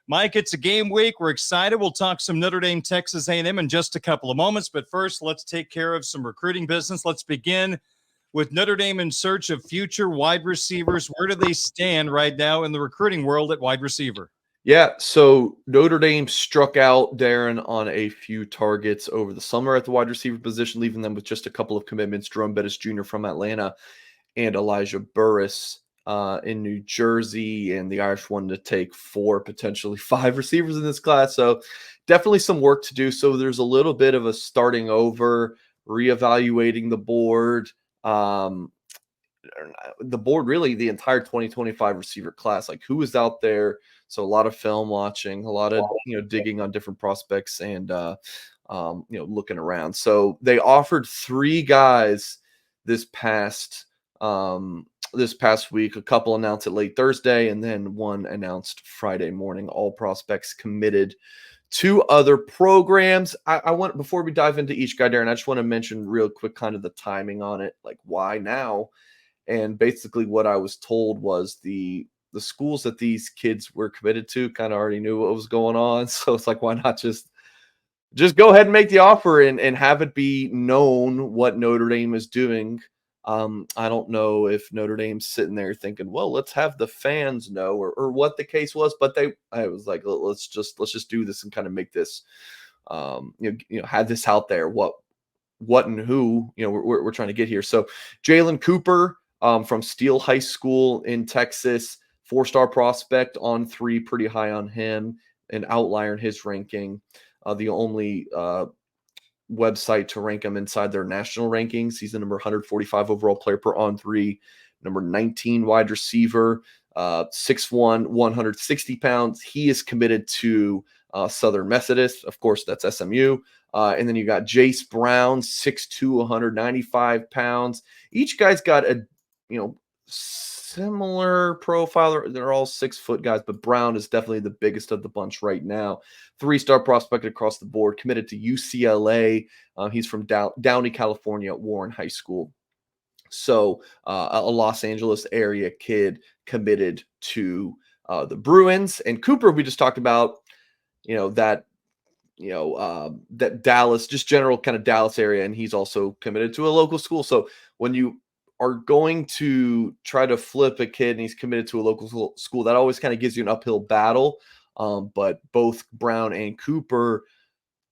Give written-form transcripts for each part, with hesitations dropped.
Mike, it's a game week. We're excited. We'll talk some Notre Dame, Texas A&M in just a couple of moments. But first, let's take care of some recruiting business. Let's begin with Notre Dame in search of future wide receivers. Where do they stand right now in the recruiting world at wide receiver? Yeah, so Notre Dame struck out, Darren, on a few targets over the summer at the wide receiver position, leaving them with just a couple of commitments. Jerome Bettis Jr. from Atlanta and Elijah Burris in New Jersey, and the Irish wanted to take 4, potentially 5 receivers in this class. So definitely some work to do. So there's a little bit of a starting over, reevaluating the board. The board, really, the entire 2025 receiver class, like who is out there. So a lot of film watching, a lot of digging on different prospects, and looking around. So they offered 3 guys this past week. A couple announced it late Thursday, and then one announced Friday morning. All prospects committed to other programs. I want, before we dive into each guy, Darren, I just want to mention real quick kind of the timing on it, like why now. And basically what I was told was the schools that these kids were committed to kind of already knew what was going on. So it's like, why not just go ahead and make the offer and have it be known what Notre Dame is doing. I don't know if Notre Dame's sitting there thinking, well, let's have the fans know or what the case was, but I was like, let's just do this and kind of make this, have this out there, what and who, we're trying to get here. So Jalen Cooper, from Steele High School in Texas, 4-star prospect on 3, pretty high on him, an outlier in his ranking. The only website to rank him inside their national rankings. He's the number 145 overall player per on 3, number 19 wide receiver, 6'1", 160 pounds. He is committed to Southern Methodist. Of course, that's SMU. And then you got Jace Brown, 6'2", 195 pounds. Each guy's got a similar profile. They're all 6-foot guys, but Brown is definitely the biggest of the bunch right now. 3-star prospect across the board, committed to UCLA. He's from Downey, California, at Warren High School. So a Los Angeles area kid committed to the Bruins. And Cooper, we just talked about, that Dallas, just general kind of Dallas area, and he's also committed to a local school. So when you are going to try to flip a kid and he's committed to a local school, that always kind of gives you an uphill battle. But both Brown and Cooper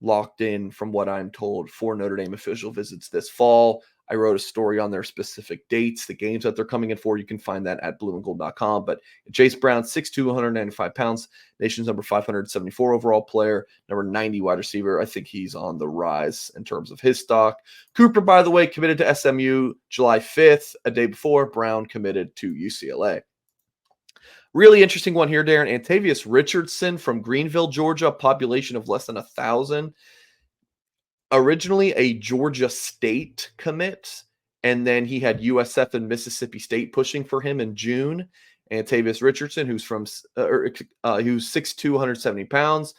locked in, from what I'm told, for Notre Dame official visits this fall. I wrote a story on their specific dates, the games that they're coming in for. You can find that at blueandgold.com. But Jace Brown, 6'2", 195 pounds, nation's number 574 overall player, number 90 wide receiver. I think he's on the rise in terms of his stock. Cooper, by the way, committed to SMU July 5th, a day before. Brown committed to UCLA. Really interesting one here, Darren. Antavius Richardson from Greenville, Georgia, population of less than 1,000. Originally a Georgia State commit, and then he had USF and Mississippi State pushing for him in June. Antavius Richardson, who's 6'2", 170 pounds,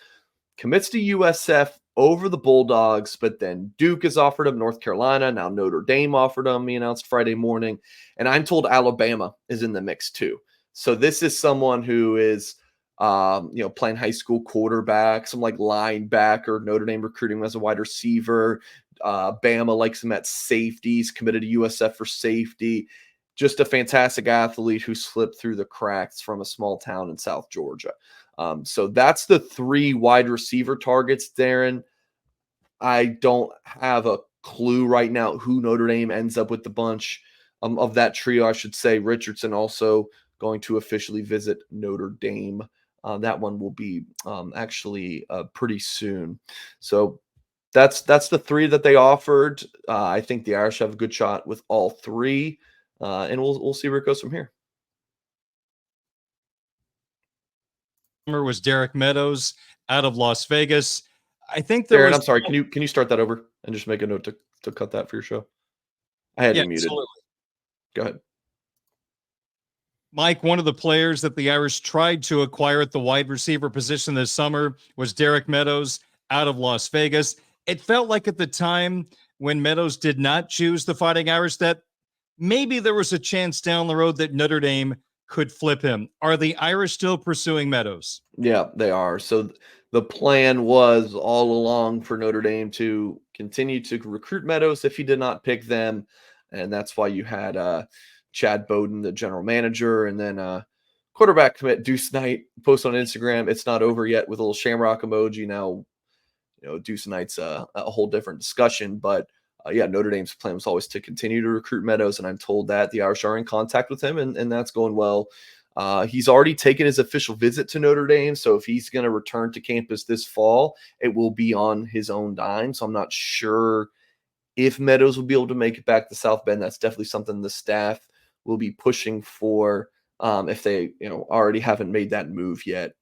commits to USF over the Bulldogs, but then Duke has offered him, North Carolina, now Notre Dame offered him, he announced Friday morning, and I'm told Alabama is in the mix too. So this is someone who is playing high school quarterback, some like linebacker. Notre Dame recruiting him as a wide receiver. Bama likes him at safeties, committed to USF for safety. Just a fantastic athlete who slipped through the cracks from a small town in South Georgia. So that's the 3 wide receiver targets, Darren. I don't have a clue right now who Notre Dame ends up with the bunch of that trio. I should say Richardson also going to officially visit Notre Dame. That one will be actually pretty soon. So that's the 3 that they offered. I think the Irish have a good shot with all 3, and we'll see where it goes from here. Was Derek Meadows out of Las Vegas. I think Darren, I'm sorry. Can you start that over and just make a note to cut that for your show? I had you muted. Absolutely. Go ahead. Mike, one of the players that the Irish tried to acquire at the wide receiver position this summer was Derek Meadows out of Las Vegas. It felt like at the time when Meadows did not choose the Fighting Irish that maybe there was a chance down the road that Notre Dame could flip him. Are the Irish still pursuing Meadows? Yeah, they are. So the plan was all along for Notre Dame to continue to recruit Meadows if he did not pick them. And that's why you had Chad Bowden, the general manager, and then quarterback commit Deuce Knight post on Instagram. It's not over yet with a little shamrock emoji. Now, Deuce Knight's a whole different discussion. But yeah, Notre Dame's plan was always to continue to recruit Meadows. And I'm told that the Irish are in contact with him, and that's going well. He's already taken his official visit to Notre Dame. So if he's going to return to campus this fall, it will be on his own dime. So I'm not sure if Meadows will be able to make it back to South Bend. That's definitely something the staff will be pushing for if they already haven't made that move yet.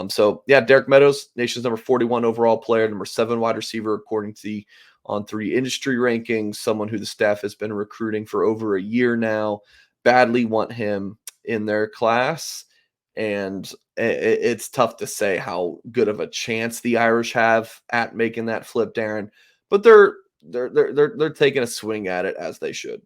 So yeah, Derek Meadows, nation's number 41 overall player, number 7 wide receiver according to the On3 industry rankings, someone who the staff has been recruiting for over a year now, badly want him in their class. And it's tough to say how good of a chance the Irish have at making that flip, Darren, but they're taking a swing at it as they should.